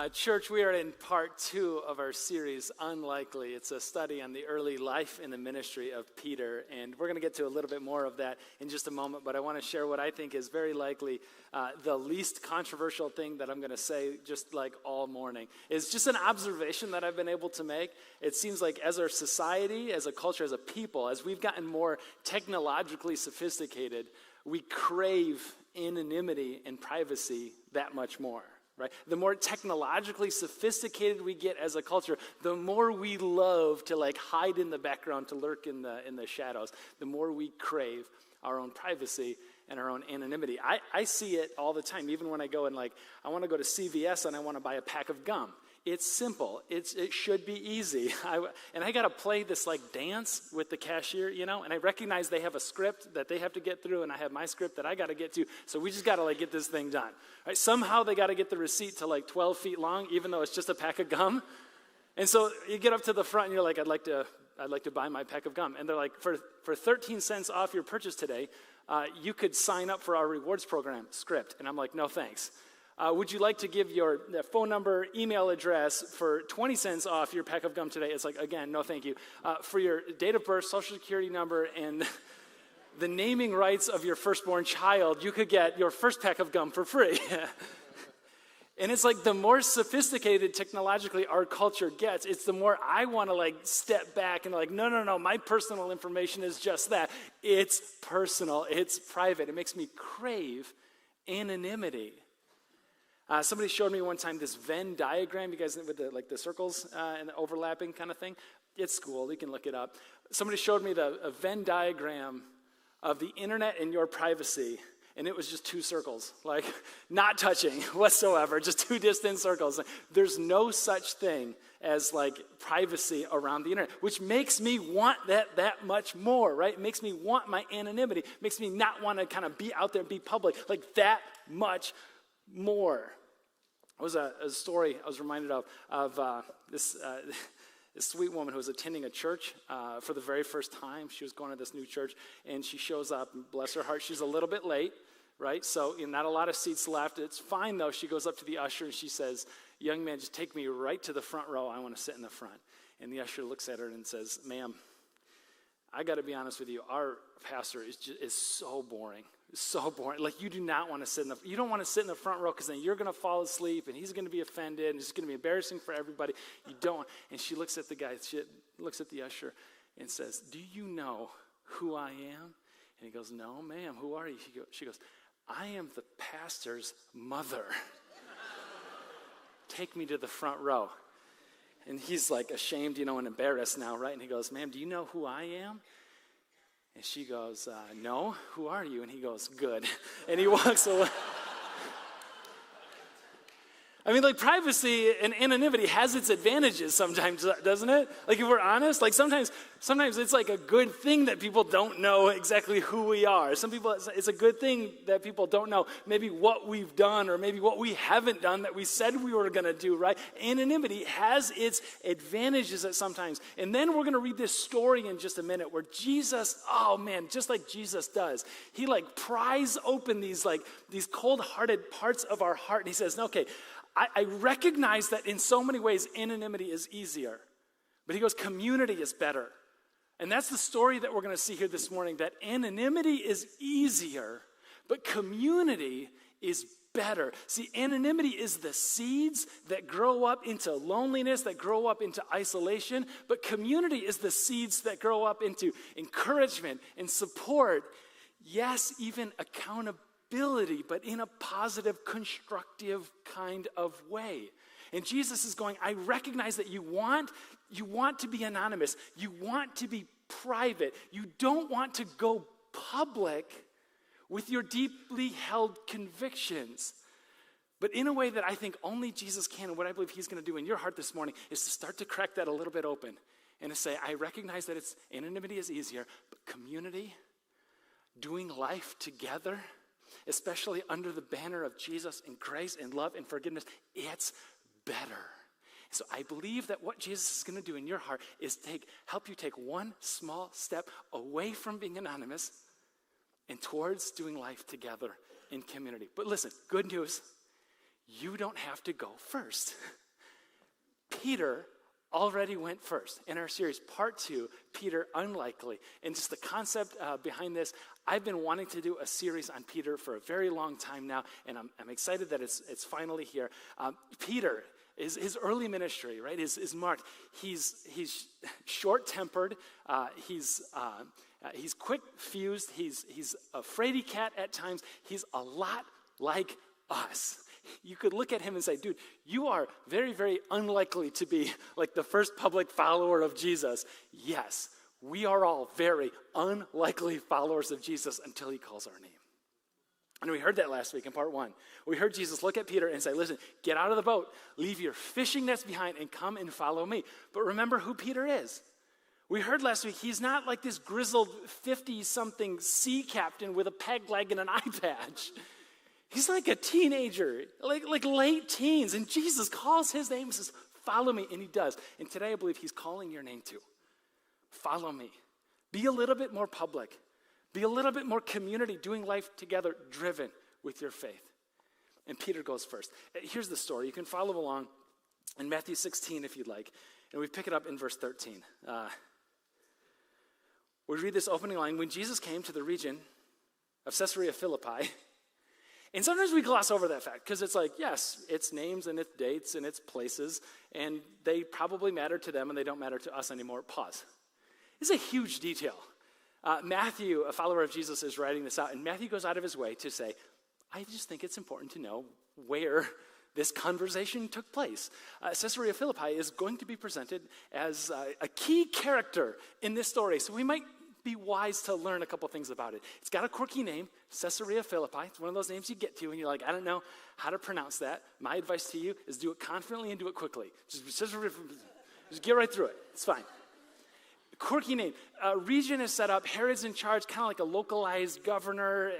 Church, we are in part 2 of our series, Unlikely. It's a study on the early life and the ministry of Peter, and we're going to get to a little bit more of that in just a moment, but I want to share what I think is very likely the least controversial thing that I'm going to say just like all morning. It's just an observation that I've been able to make. It seems like as our society, as a culture, as a people, as we've gotten more technologically sophisticated, we crave anonymity and privacy that much more. Right? The more technologically sophisticated we get as a culture, the more we love to hide in the background, to lurk in the shadows. The more we crave our own privacy and our own anonymity. I see it all the time, even when I go and I want to go to CVS and I want to buy a pack of gum. It's simple. It should be easy. I got to play this dance with the cashier, and I recognize they have a script that they have to get through, and I have my script that I got to get to. So we just got to get this thing done. Right? Somehow they got to get the receipt to 12 feet long, even though it's just a pack of gum. And so you get up to the front and you're like, I'd like to buy my pack of gum. And they're like, for 13 cents off your purchase today, you could sign up for our rewards program script. And I'm like, no thanks. Would you like to give your phone number, email address for 20 cents off your pack of gum today? It's again, no thank you. For your date of birth, social security number, and the naming rights of your firstborn child, you could get your first pack of gum for free. And it's the more sophisticated technologically our culture gets, it's the more I want to step back and no, my personal information is just that. It's personal, it's private. It makes me crave anonymity. Somebody showed me one time this Venn diagram, you guys, with the circles and the overlapping kind of thing. It's cool, you can look it up. Somebody showed me a Venn diagram of the internet and your privacy, and it was just two circles, not touching whatsoever, just two distant circles. There's no such thing as privacy around the internet, which makes me want that much more, right? It makes me want my anonymity, makes me not want to kind of be out there and be public, that much more. It was a story I was reminded of this sweet woman who was attending a church for the very first time. She was going to this new church, and she shows up, and bless her heart, she's a little bit late, right? So not a lot of seats left. It's fine, though. She goes up to the usher, and she says, young man, just take me right to the front row. I want to sit in the front. And the usher looks at her and says, ma'am, I got to be honest with you, our pastor is so boring. So boring. You do not want to sit you don't want to sit in the front row because then you're going to fall asleep and he's going to be offended and it's going to be embarrassing for everybody. You don't. And she looks at the guy, she looks at the usher and says, do you know who I am? And he goes, no, ma'am, who are you? She goes, I am the pastor's mother. Take me to the front row. And he's ashamed, and embarrassed now, right? And he goes, ma'am, do you know who I am? And she goes, no, who are you? And he goes, good. And he walks away. I mean, privacy and anonymity has its advantages sometimes, doesn't it? If we're honest, sometimes it's a good thing that people don't know exactly who we are. Some people, it's a good thing that people don't know maybe what we've done or maybe what we haven't done that we said we were going to do, right? Anonymity has its advantages at sometimes. And then we're going to read this story in just a minute where Jesus, oh man, just like Jesus does, he pries open these cold-hearted parts of our heart and he says, okay, I recognize that in so many ways anonymity is easier. But he goes, community is better. And that's the story that we're going to see here this morning, that anonymity is easier, but community is better. See, anonymity is the seeds that grow up into loneliness, that grow up into isolation, but community is the seeds that grow up into encouragement and support, yes, even accountability. But in a positive, constructive kind of way. And Jesus is going, I recognize that you want to be anonymous. You want to be private. You don't want to go public with your deeply held convictions. But in a way that I think only Jesus can, and what I believe he's going to do in your heart this morning is to start to crack that a little bit open and to say, I recognize that anonymity is easier, but community, doing life together, especially under the banner of Jesus and grace and love and forgiveness, it's better. So I believe that what Jesus is going to do in your heart is help you take one small step away from being anonymous and towards doing life together in community. But listen, good news, you don't have to go first. Peter already went first. In our series, part 2, Peter Unlikely. And just the concept behind this, I've been wanting to do a series on Peter for a very long time now, and I'm excited that it's finally here. Peter, his early ministry, right, is marked. He's short-tempered. He's quick-fused. He's a fraidy cat at times. He's a lot like us. You could look at him and say, dude, you are very, very unlikely to be like the first public follower of Jesus. Yes, we are all very unlikely followers of Jesus until he calls our name. And we heard that last week in part 1. We heard Jesus look at Peter and say, listen, get out of the boat, leave your fishing nets behind, and come and follow me. But remember who Peter is. We heard last week, he's not like this grizzled 50-something sea captain with a peg leg and an eye patch. He's like a teenager, like late teens, and Jesus calls his name and says, follow me, and he does. And today I believe he's calling your name too. Follow me. Be a little bit more public. Be a little bit more community, doing life together, driven with your faith. And Peter goes first. Here's the story. You can follow along in Matthew 16 if you'd like, and we pick it up in verse 13. We read this opening line, when Jesus came to the region of Caesarea Philippi. And sometimes we gloss over that fact because it's like, yes, it's names and it's dates and it's places, and they probably matter to them and they don't matter to us anymore. Pause. This is a huge detail. Matthew, a follower of Jesus, is writing this out, and Matthew goes out of his way to say, I just think it's important to know where this conversation took place. Caesarea Philippi is going to be presented as a key character in this story, so we might be wise to learn a couple things about it. It's got a quirky name, Caesarea Philippi. It's one of those names you get to and you're like, I don't know how to pronounce that. My advice to you is do it confidently and do it quickly. Just get right through it. It's fine. Quirky name. Region is set up. Herod's in charge, kind of like a localized governor.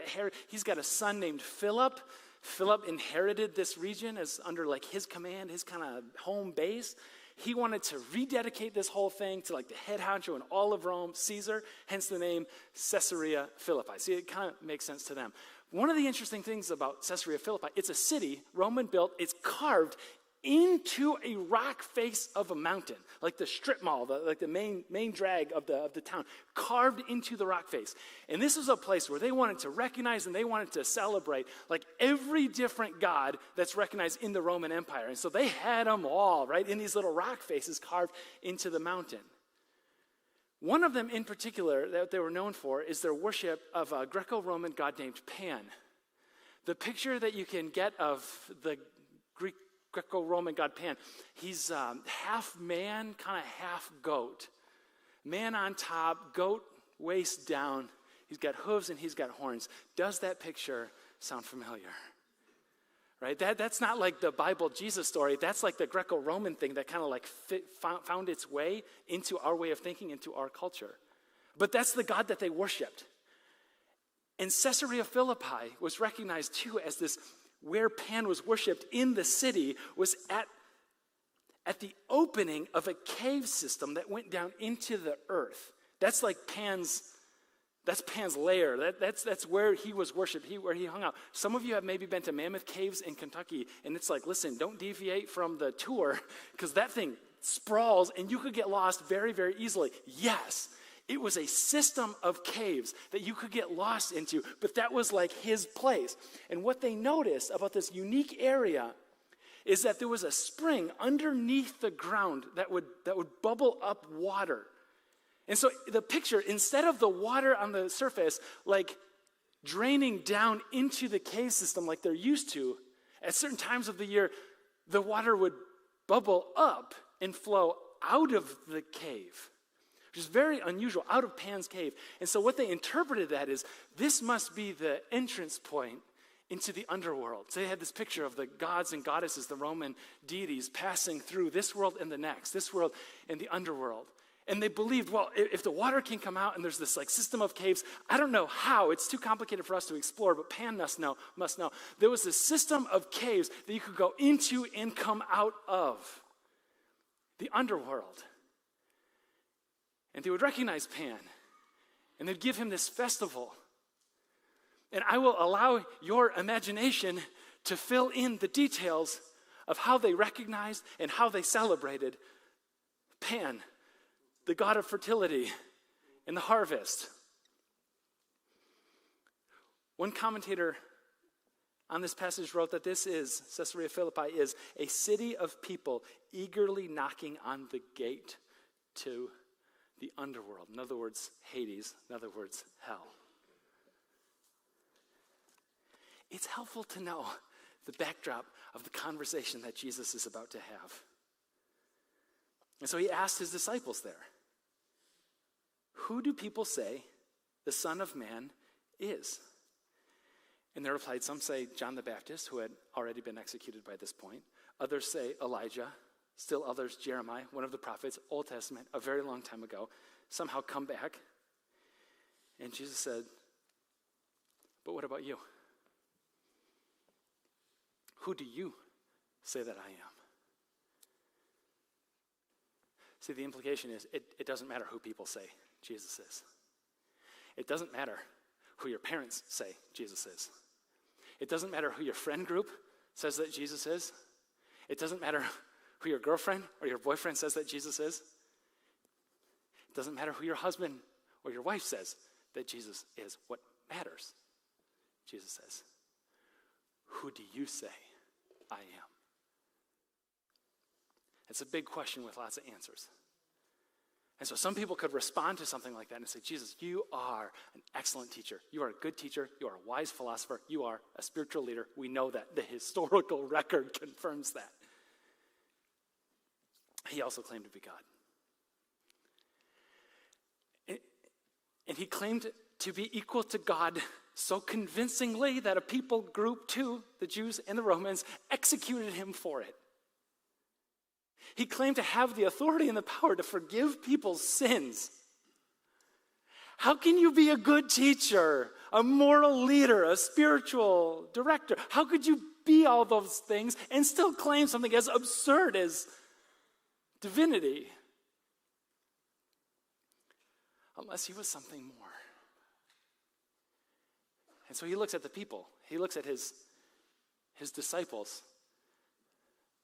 He's got a son named Philip. Philip inherited this region as under like his command, his kind of home base. He wanted to rededicate this whole thing to like the head honcho in all of Rome, Caesar, hence the name Caesarea Philippi. See, it kind of makes sense to them. One of the interesting things about Caesarea Philippi, it's a city, Roman built, it's carved into a rock face of a mountain, like the strip mall, like the main drag of the town, carved into the rock face. And this was a place where they wanted to recognize and they wanted to celebrate like every different god that's recognized in the Roman Empire. And so they had them all, right, in these little rock faces carved into the mountain. One of them in particular that they were known for is their worship of a Greco-Roman god named Pan. The picture that you can get of the Greco-Roman god Pan, he's half man, kind of half goat. Man on top, goat waist down. He's got hooves and he's got horns. Does that picture sound familiar? Right? That's not like the Bible Jesus story. That's like the Greco-Roman thing that kind of like found its way into our way of thinking, into our culture. But that's the God that they worshipped. And Caesarea Philippi was recognized too as this, where Pan was worshipped in the city was at the opening of a cave system that went down into the earth. That's like Pan's lair. That's where he was worshipped, where he hung out. Some of you have maybe been to Mammoth Caves in Kentucky, and it's like, listen, don't deviate from the tour, because that thing sprawls, and you could get lost very, very easily. Yes, it was a system of caves that you could get lost into, but that was like his place. And what they noticed about this unique area is that there was a spring underneath the ground that would bubble up water. And so the picture, instead of the water on the surface like draining down into the cave system like they're used to, at certain times of the year, the water would bubble up and flow out of the cave, which is very unusual, out of Pan's cave. And so what they interpreted that is, this must be the entrance point into the underworld. So they had this picture of the gods and goddesses, the Roman deities, passing through this world and the next, this world and the underworld. And they believed, well, if the water can come out and there's this like system of caves, I don't know how, it's too complicated for us to explore, but Pan must know. There was this system of caves that you could go into and come out of, the underworld. And they would recognize Pan, and they'd give him this festival. And I will allow your imagination to fill in the details of how they recognized and how they celebrated Pan, the god of fertility and the harvest. One commentator on this passage wrote that Caesarea Philippi is a city of people eagerly knocking on the gate to the underworld. In other words, Hades. In other words, hell. It's helpful to know the backdrop of the conversation that Jesus is about to have. And so he asked his disciples there, "Who do people say the Son of Man is?" And they replied, some say John the Baptist, who had already been executed by this point. Others say Elijah. Still others, Jeremiah, one of the prophets, Old Testament, a very long time ago, somehow come back. And Jesus said, "But what about you? Who do you say that I am?" See, the implication is it doesn't matter who people say Jesus is. It doesn't matter who your parents say Jesus is. It doesn't matter who your friend group says that Jesus is. It doesn't matter who your girlfriend or your boyfriend says that Jesus is. It doesn't matter who your husband or your wife says that Jesus is. What matters, Jesus says, who do you say I am? It's a big question with lots of answers. And so some people could respond to something like that and say, Jesus, you are an excellent teacher. You are a good teacher. You are a wise philosopher. You are a spiritual leader. We know that. The historical record confirms that. He also claimed to be God. And he claimed to be equal to God so convincingly that a people group, too, the Jews and the Romans, executed him for it. He claimed to have the authority and the power to forgive people's sins. How can you be a good teacher, a moral leader, a spiritual director? How could you be all those things and still claim something as absurd as divinity? Unless he was something more. And so he looks at the people. He looks at his disciples.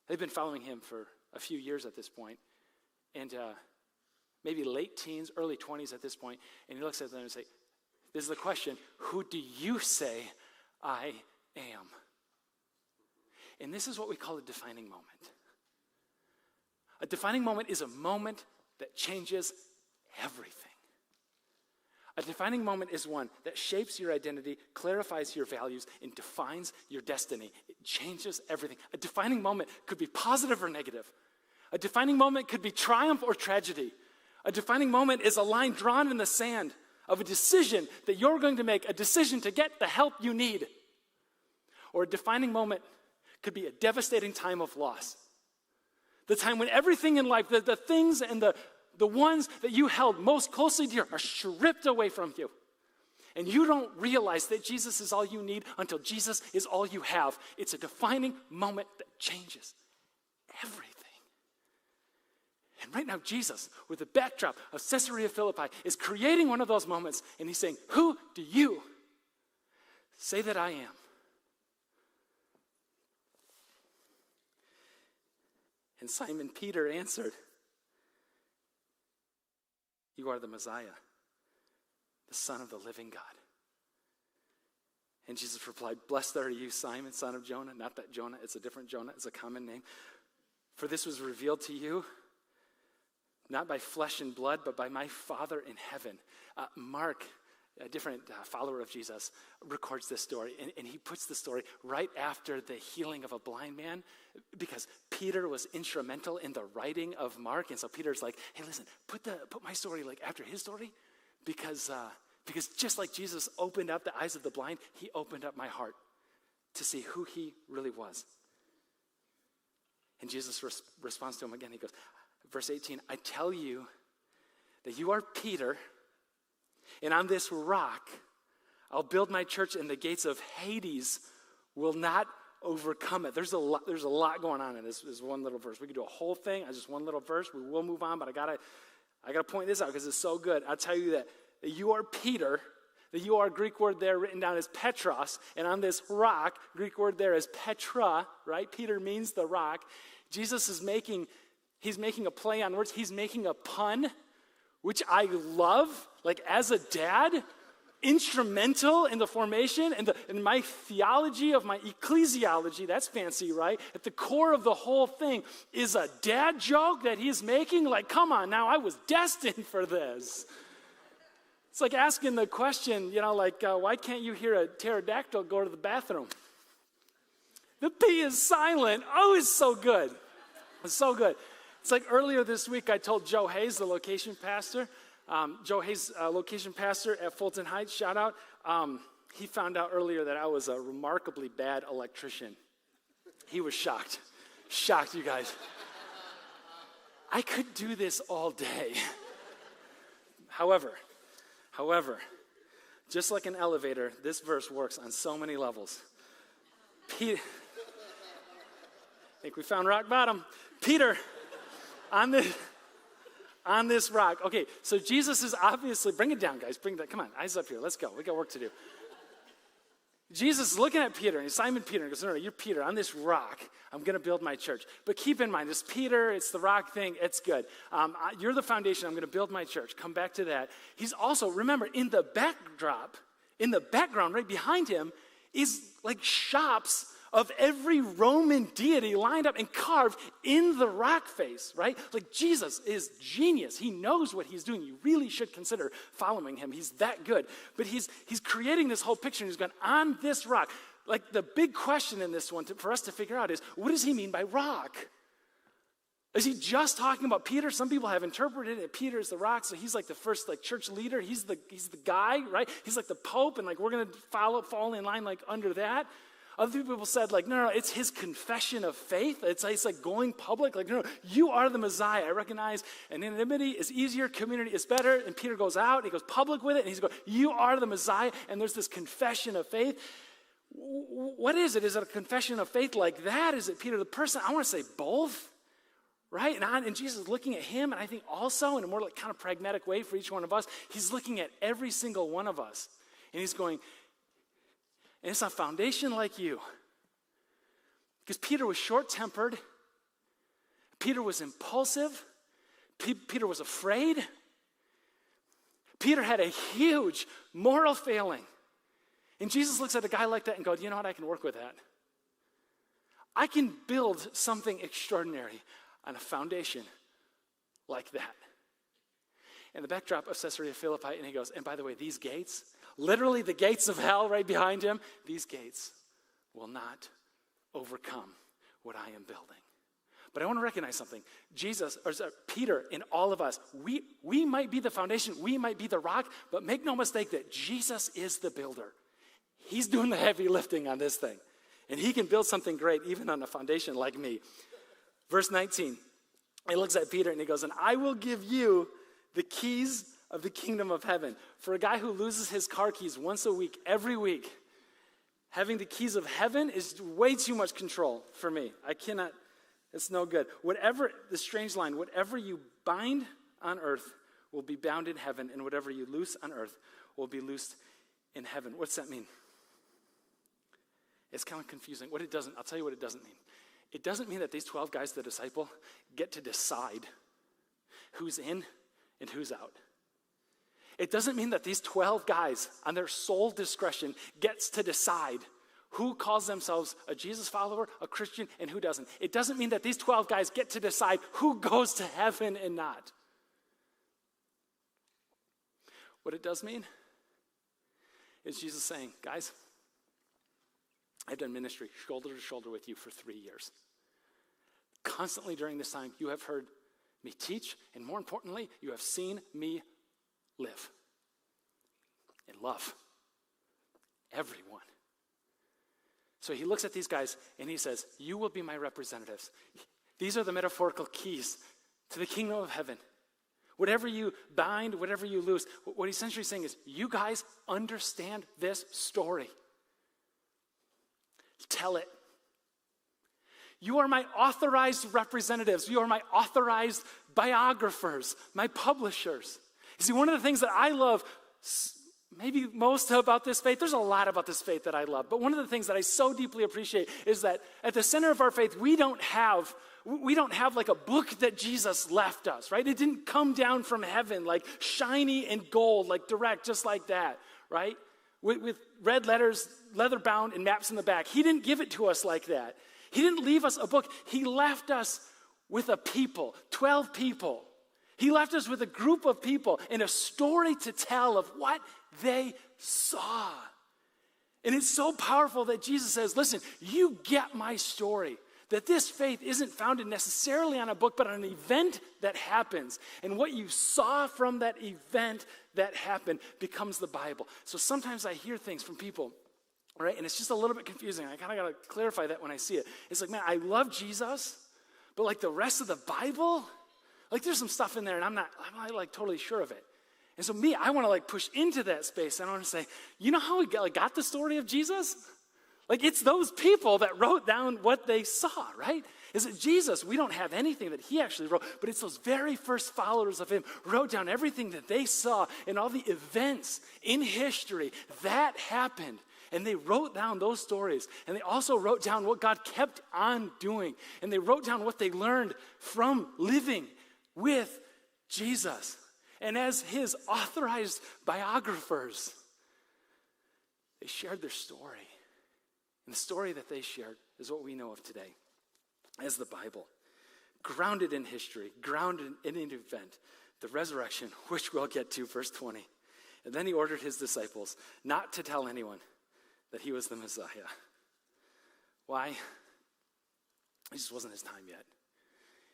They've been following him for a few years at this point, and maybe late teens, early 20s at this point, and he looks at them and says, this is the question, who do you say I am? And this is what we call a defining moment. A defining moment is a moment that changes everything. A defining moment is one that shapes your identity, clarifies your values, and defines your destiny. It changes everything. A defining moment could be positive or negative. A defining moment could be triumph or tragedy. A defining moment is a line drawn in the sand of a decision that you're going to make, a decision to get the help you need. Or a defining moment could be a devastating time of loss. The time when everything in life, the things and the ones that you held most closely dear are stripped away from you. And you don't realize that Jesus is all you need until Jesus is all you have. It's a defining moment that changes everything. And right now, Jesus, with the backdrop of Caesarea Philippi, is creating one of those moments, and he's saying, who do you say that I am? And Simon Peter answered, you are the Messiah, the Son of the living God. And Jesus replied, blessed are you, Simon, son of Jonah. Not that Jonah, it's a different Jonah, it's a common name. For this was revealed to you, not by flesh and blood, but by my Father in heaven. Mark, a different follower of Jesus, records this story, and he puts the story right after the healing of a blind man, because Peter was instrumental in the writing of Mark, and so Peter's like, hey, listen, put my story like after his story, because just like Jesus opened up the eyes of the blind, he opened up my heart to see who he really was. And Jesus responds to him again. He goes, verse 18, I tell you that you are Peter, and on this rock I'll build my church, and the gates of Hades will not overcome it. There's a lot going on in this one little verse. We could do a whole thing. Just one little verse. We will move on, but I gotta point this out because it's so good. I'll tell you that you are Peter, The you-are Greek word there written down as Petros, and on this rock, Greek word there is Petra, right? Peter means the rock. Jesus is making a play on words. He's making a pun, which I love, like as a dad, instrumental in the formation and in my theology of my ecclesiology. That's fancy, right? At the core of the whole thing is a dad joke that he's making. Like, come on now, I was destined for this. It's like asking the question, why can't you hear a pterodactyl go to the bathroom? The P is silent. Oh, it's so good. It's so good. It's like earlier this week I told Joe Hayes, the location pastor, location pastor at Fulton Heights, shout out. He found out earlier that I was a remarkably bad electrician. He was shocked. Shocked, you guys. I could do this all day. However, just like an elevator, this verse works on so many levels. I think we found rock bottom. Peter, on this rock. Okay, so Jesus is obviously, bring it down, guys. Bring it down. Come on, eyes up here. Let's go. We got work to do. Jesus is looking at Peter, and he's Simon Peter, and he goes, no, you're Peter. On this rock, I'm going to build my church. But keep in mind, it's Peter, it's the rock thing, it's good. You're the foundation. I'm going to build my church. Come back to that. He's also, remember, in the background, right behind him, is like shops of every Roman deity lined up and carved in the rock face, right? Like Jesus is genius. He knows what he's doing. You really should consider following him. He's that good. But he's creating this whole picture, and he's going, on this rock. Like the big question in this one for us to figure out is, what does he mean by rock? Is he just talking about Peter? Some people have interpreted it. Peter is the rock, so he's like the first church leader. He's the guy, right? He's like the pope, and we're going to fall in line under that. Other people said, no, it's his confession of faith. It's like going public. No, you are the Messiah. I recognize anonymity is easier, community is better. And Peter goes out, and he goes public with it, and he's going, you are the Messiah, and there's this confession of faith. What is it? Is it a confession of faith like that? Is it Peter the person? I want to say both, right? And Jesus is looking at him, and I think also in a more kind of pragmatic way for each one of us, he's looking at every single one of us, and he's going, and it's a foundation like you. Because Peter was short-tempered. Peter was impulsive. Peter was afraid. Peter had a huge moral failing. And Jesus looks at a guy like that and goes, you know what, I can work with that. I can build something extraordinary on a foundation like that. In the backdrop of Caesarea Philippi, and he goes, and by the way, these gates, literally the gates of hell right behind him, these gates will not overcome what I am building. But I want to recognize something. Peter and all of us, we might be the foundation, we might be the rock, but make no mistake that Jesus is the builder. He's doing the heavy lifting on this thing. And he can build something great even on a foundation like me. Verse 19, he looks at Peter and he goes, and I will give you the keys of the kingdom of heaven. For a guy who loses his car keys once a week, every week, having the keys of heaven is way too much control for me. I cannot, it's no good. The strange line, whatever you bind on earth will be bound in heaven, and whatever you loose on earth will be loosed in heaven. What's that mean? It's kind of confusing. I'll tell you what it doesn't mean. It doesn't mean that these 12 guys, the disciple, get to decide who's in and who's out. It doesn't mean that these 12 guys, on their sole discretion, gets to decide who calls themselves a Jesus follower, a Christian, and who doesn't. It doesn't mean that these 12 guys get to decide who goes to heaven and not. What it does mean is Jesus saying, guys, I've done ministry shoulder to shoulder with you for 3 years. Constantly during this time, you have heard me teach, and more importantly, you have seen me live and love everyone. So he looks at these guys and he says, you will be my representatives. These are the metaphorical keys to the kingdom of heaven. Whatever you bind, whatever you loose, what he's essentially saying is, you guys understand this story. Tell it. You are my authorized representatives. You are my authorized biographers, my publishers. You see, one of the things that I love maybe most about this faith. There's a lot about this faith that I love. But one of the things that I so deeply appreciate is that at the center of our faith, we don't have like a book that Jesus left us, right? It didn't come down from heaven like shiny and gold, like direct, just like that, right? With red letters, leather bound, and maps in the back. He didn't give it to us like that. He didn't leave us a book. He left us with a people, 12 people. He left us with a group of people and a story to tell of what they saw. And it's so powerful that Jesus says, listen, you get my story. That this faith isn't founded necessarily on a book, but on an event that happens. And what you saw from that event that happened becomes the Bible. So sometimes I hear things from people, right? And it's just a little bit confusing. I kind of got to clarify that when I see it. It's like, man, I love Jesus, but like the rest of the Bible, like there's some stuff in there and I'm not like totally sure of it. And so I want to like push into that space. And I want to say, you know how we got the story of Jesus? Like it's those people that wrote down what they saw, right? Is it Jesus? We don't have anything that he actually wrote, but it's those very first followers of him wrote down everything that they saw and all the events in history that happened. And they wrote down those stories. And they also wrote down what God kept on doing. And they wrote down what they learned from living with Jesus. And as his authorized biographers, they shared their story. And the story that they shared is what we know of today as the Bible. Grounded in history, grounded in an event, the resurrection, which we'll get to, verse 20. And then he ordered his disciples not to tell anyone that he was the Messiah. Why? It just wasn't his time yet.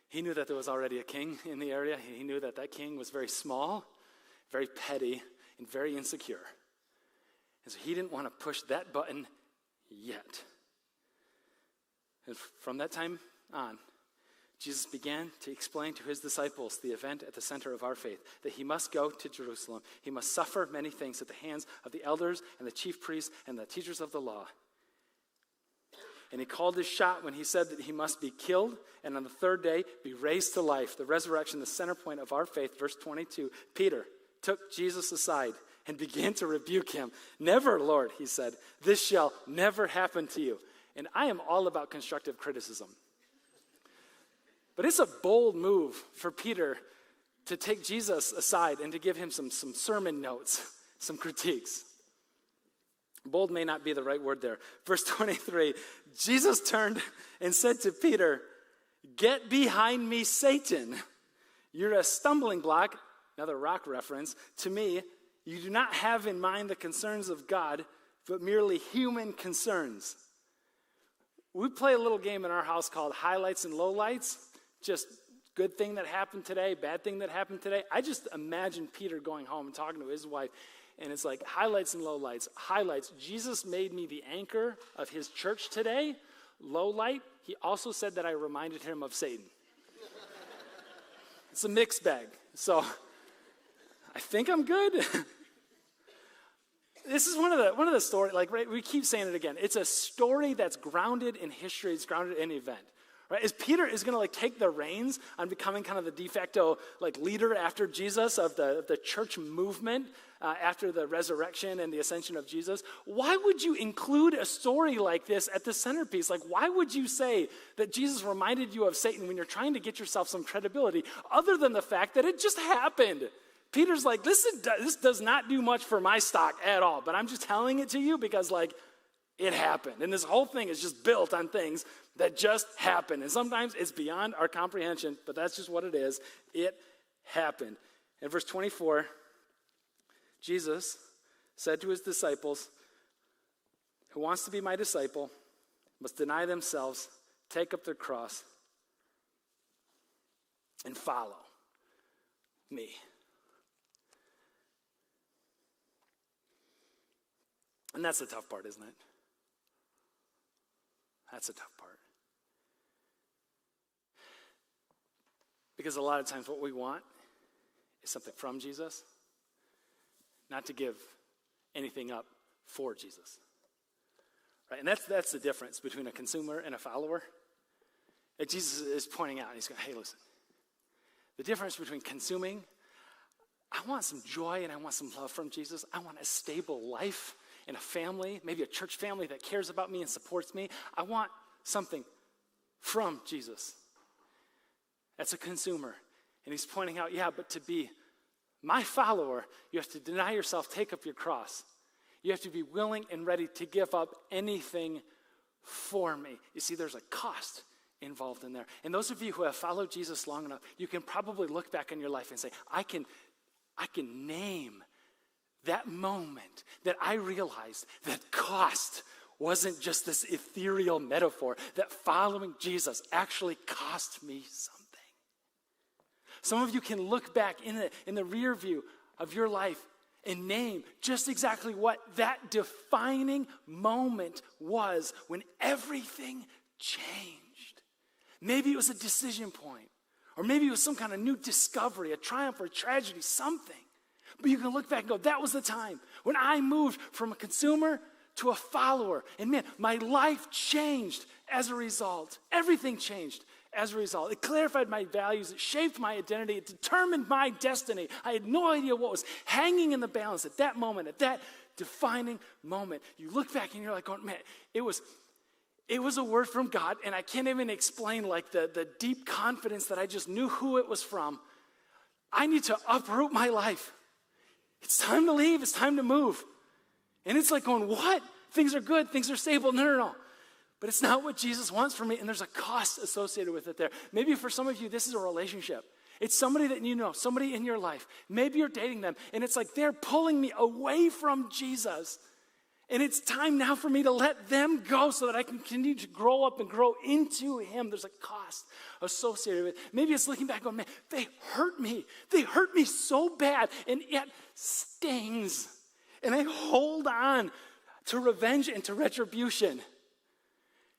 He knew that there was already a king in the area. He knew that that king was very small, very petty, and very insecure. And so he didn't want to push that button yet. And from that time on, Jesus began to explain to his disciples the event at the center of our faith, that he must go to Jerusalem. He must suffer many things at the hands of the elders and the chief priests and the teachers of the law. And he called his shot when he said that he must be killed and on the third day be raised to life. The resurrection, the center point of our faith. Verse 22, Peter took Jesus aside and began to rebuke him. Never, Lord, he said, this shall never happen to you. And I am all about constructive criticism. But it's a bold move for Peter to take Jesus aside and to give him some sermon notes, some critiques. Bold may not be the right word there. Verse 23, Jesus turned and said to Peter, get behind me, Satan. You're a stumbling block, another rock reference, to me. You do not have in mind the concerns of God, but merely human concerns. We play a little game in our house called highlights and lowlights. Just good thing that happened today, bad thing that happened today. I just imagine Peter going home and talking to his wife, and it's like highlights and lowlights. Highlights, Jesus made me the anchor of his church today. Lowlight, he also said that I reminded him of Satan. It's a mixed bag. So I think I'm good. This is one of the stories, like, right, we keep saying it again. It's a story that's grounded in history. It's grounded in event. Right? As Peter is going to like take the reins on becoming kind of the de facto like leader after Jesus of the church movement after the resurrection and the ascension of Jesus, why would you include a story like this at the centerpiece? Like, why would you say that Jesus reminded you of Satan when you're trying to get yourself some credibility, other than the fact that it just happened? Peter's like, this does not do much for my stock at all, but I'm just telling it to you because like it happened. And this whole thing is just built on things that just happened. And sometimes it's beyond our comprehension, but that's just what it is. It happened. In verse 24, Jesus said to his disciples, who wants to be my disciple must deny themselves, take up their cross, and follow me. And that's the tough part, isn't it? That's the tough part. Because a lot of times what we want is something from Jesus, not to give anything up for Jesus. Right? And that's the difference between a consumer and a follower. That Jesus is pointing out, and he's going, hey, listen, the difference between consuming I want some joy and I want some love from Jesus. I want a stable life and a family, maybe a church family that cares about me and supports me. I want something from Jesus. That's a consumer. And he's pointing out, yeah, but to be my follower, you have to deny yourself, take up your cross. You have to be willing and ready to give up anything for me. You see, there's a cost involved in there. And those of you who have followed Jesus long enough, you can probably look back in your life and say, I can name that moment that I realized that cost wasn't just this ethereal metaphor, that following Jesus actually cost me something. Some of you can look back in the rear view of your life and name just exactly what that defining moment was when everything changed. Maybe it was a decision point, or maybe it was some kind of new discovery, a triumph or a tragedy, something. But you can look back and go, that was the time when I moved from a consumer to a follower. And man, my life changed as a result. Everything changed as a result. It clarified my values. It shaped my identity. It determined my destiny. I had no idea what was hanging in the balance at that moment, at that defining moment. You look back and you're like, oh man, it was a word from God, and I can't even explain like the deep confidence that I just knew who it was from. I need to uproot my life. It's time to leave. It's time to move. And it's like going, what? Things are good. Things are stable. No. But it's not what Jesus wants from me, and there's a cost associated with it there. Maybe for some of you, this is a relationship. It's somebody that you know, somebody in your life. Maybe you're dating them, and it's like they're pulling me away from Jesus. And it's time now for me to let them go so that I can continue to grow up and grow into him. There's a cost associated with it. Maybe it's looking back on, man, they hurt me. They hurt me so bad, and it stings. And I hold on to revenge and to retribution.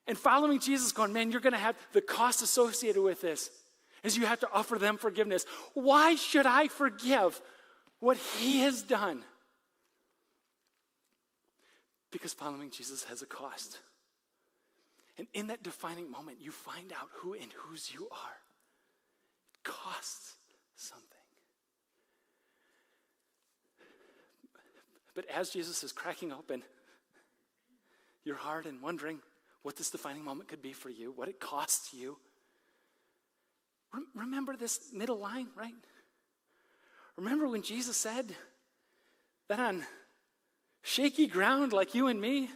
And following Jesus going, man, you're going to have the cost associated with this, is you have to offer them forgiveness. Why should I forgive what he has done? Because following Jesus has a cost. And in that defining moment, you find out who and whose you are. It costs something. But as Jesus is cracking open your heart and wondering what this defining moment could be for you, what it costs you, remember this middle line, right? Remember when Jesus said that on shaky ground like you and me,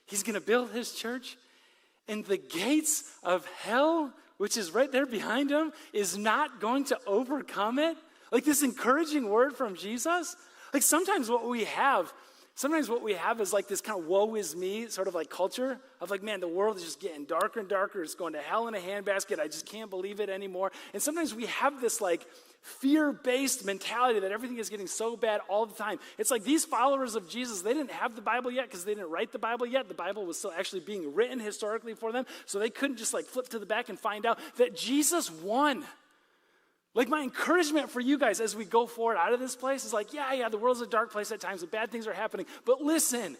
he's going to build his church, and the gates of hell, which is right there behind him, is not going to overcome it? Like this encouraging word from Jesus? Like sometimes what we have is like this kind of woe is me sort of like culture of like, man, the world is just getting darker and darker. It's going to hell in a handbasket. I just can't believe it anymore. And sometimes we have this like fear-based mentality that everything is getting so bad all the time. It's like these followers of Jesus, they didn't have the Bible yet because they didn't write the Bible yet. The Bible was still actually being written historically for them. So they couldn't just like flip to the back and find out that Jesus won. Like my encouragement for you guys as we go forward out of this place is like, yeah, the world's a dark place at times and bad things are happening. But listen,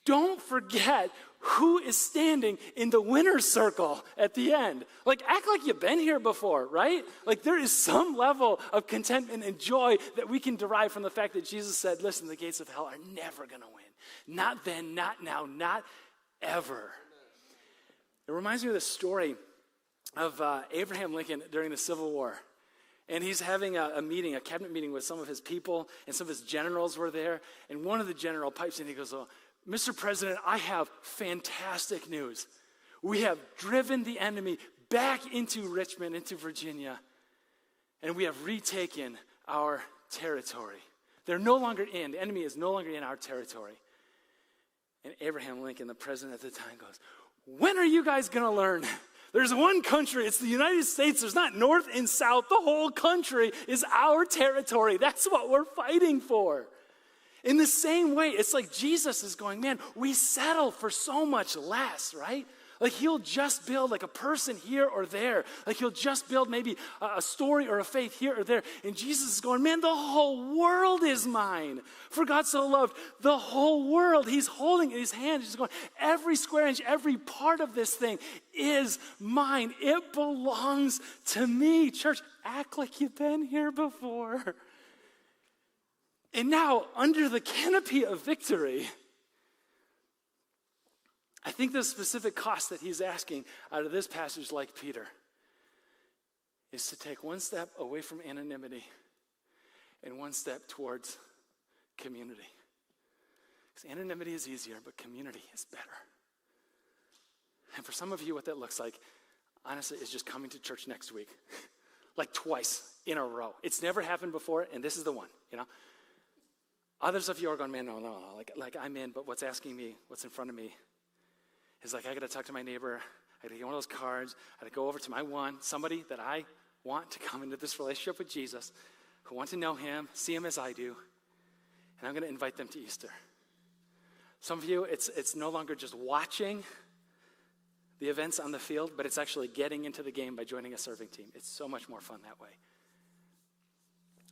don't forget who is standing in the winner's circle at the end. Like act like you've been here before, right? Like there is some level of contentment and joy that we can derive from the fact that Jesus said, listen, the gates of hell are never going to win. Not then, not now, not ever. It reminds me of the story of Abraham Lincoln during the Civil War. And he's having a meeting, a cabinet meeting with some of his people, and some of his generals were there. And one of the general pipes in, he goes, oh, Mr. President, I have fantastic news. We have driven the enemy back into Richmond, into Virginia, and we have retaken our territory. The enemy is no longer in our territory. And Abraham Lincoln, the president at the time, goes, when are you guys going to learn? There's one country, it's the United States. There's not north and south. The whole country is our territory. That's what we're fighting for. In the same way, it's like Jesus is going, man, we settle for so much less, right? Like he'll just build like a person here or there. Like he'll just build maybe a story or a faith here or there. And Jesus is going, man, the whole world is mine. For God so loved the whole world. He's holding in his hand. He's going, every square inch, every part of this thing is mine. It belongs to me. Church, act like you've been here before. And now, under the canopy of victory, I think the specific cost that he's asking out of this passage, like Peter, is to take one step away from anonymity and one step towards community. Because anonymity is easier, but community is better. And for some of you, what that looks like, honestly, is just coming to church next week. Like twice in a row. It's never happened before, and this is the one, Others of you are going, man, no. Like I'm in, but what's in front of me is like, I got to talk to my neighbor. I got to get one of those cards. I got to go over to my one, somebody that I want to come into this relationship with Jesus, who want to know him, see him as I do, and I'm going to invite them to Easter. Some of you, it's no longer just watching the events on the field, but it's actually getting into the game by joining a serving team. It's so much more fun that way.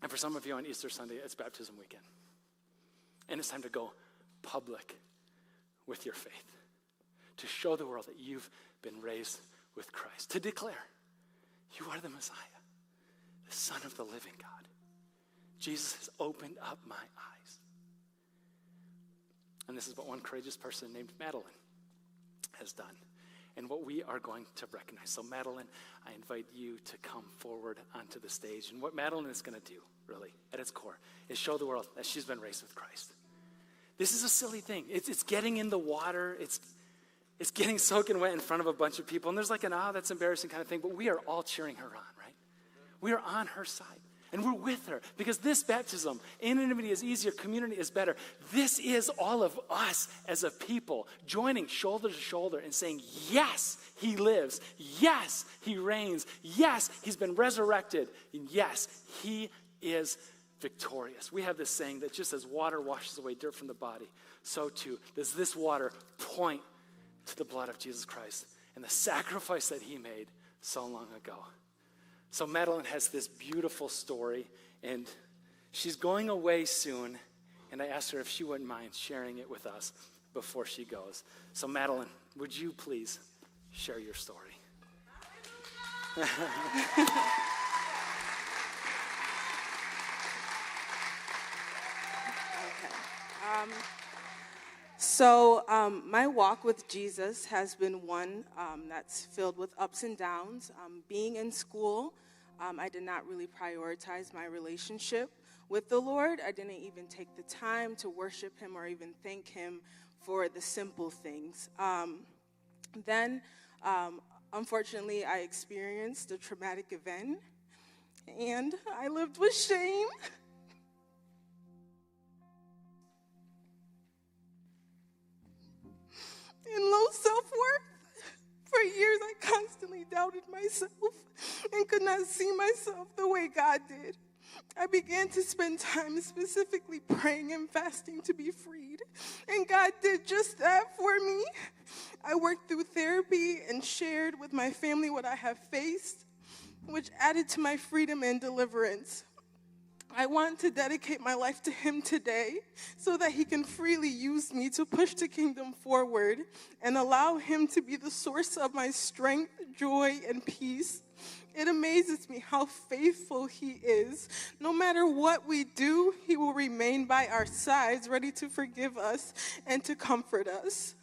And for some of you on Easter Sunday, it's baptism weekend. And it's time to go public with your faith, to show the world that you've been raised with Christ, to declare, you are the Messiah, the Son of the living God. Jesus has opened up my eyes. And this is what one courageous person named Madeline has done, and what we are going to recognize. So Madeline, I invite you to come forward onto the stage. And what Madeline is going to do, really, at its core, is show the world that she's been raised with Christ. This is a silly thing. It's getting in the water. It's getting soaking wet in front of a bunch of people. And there's like an, that's embarrassing kind of thing. But we are all cheering her on, right? We are on her side. And we're with her. Because this baptism, anonymity is easier, community is better. This is all of us as a people joining shoulder to shoulder and saying, yes, he lives. Yes, he reigns. Yes, he's been resurrected. And yes, he is victorious. We have this saying that just as water washes away dirt from the body, so too does this water point to the blood of Jesus Christ and the sacrifice that he made so long ago. So Madeline has this beautiful story, and she's going away soon, and I asked her if she wouldn't mind sharing it with us before she goes. So Madeline, would you please share your story? So my walk with Jesus has been one that's filled with ups and downs. Being in school, I did not really prioritize my relationship with the Lord. I didn't even take the time to worship him or even thank him for the simple things. Then, unfortunately, I experienced a traumatic event, and I lived with shame. And low self-worth. For years, I constantly doubted myself and could not see myself the way God did. I began to spend time specifically praying and fasting to be freed, and God did just that for me. I worked through therapy and shared with my family what I have faced, which added to my freedom and deliverance. I want to dedicate my life to him today so that he can freely use me to push the kingdom forward and allow him to be the source of my strength, joy, and peace. It amazes me how faithful he is. No matter what we do, he will remain by our sides, ready to forgive us and to comfort us.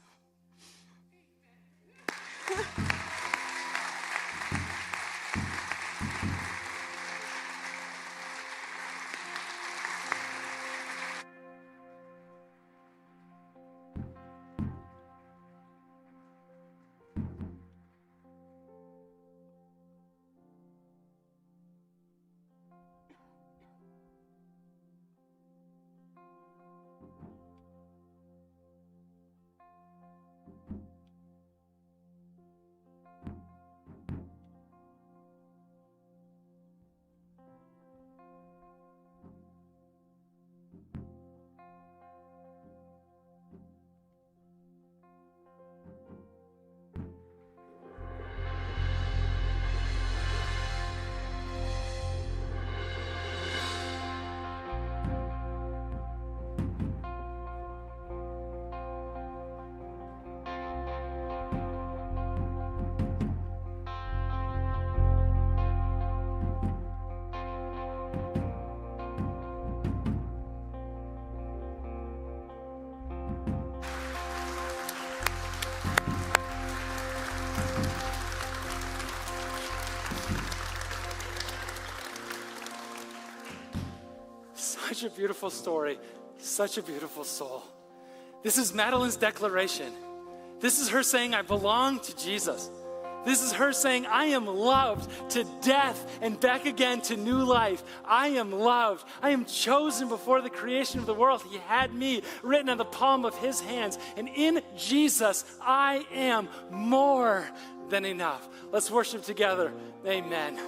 such a beautiful story, such a beautiful soul. This is Madeline's declaration. This is her saying, I belong to Jesus. This is her saying, I am loved to death and back again to new life. I am loved. I am chosen before the creation of the world. He had me written on the palm of his hands. And in Jesus, I am more than enough. Let's worship together. Amen.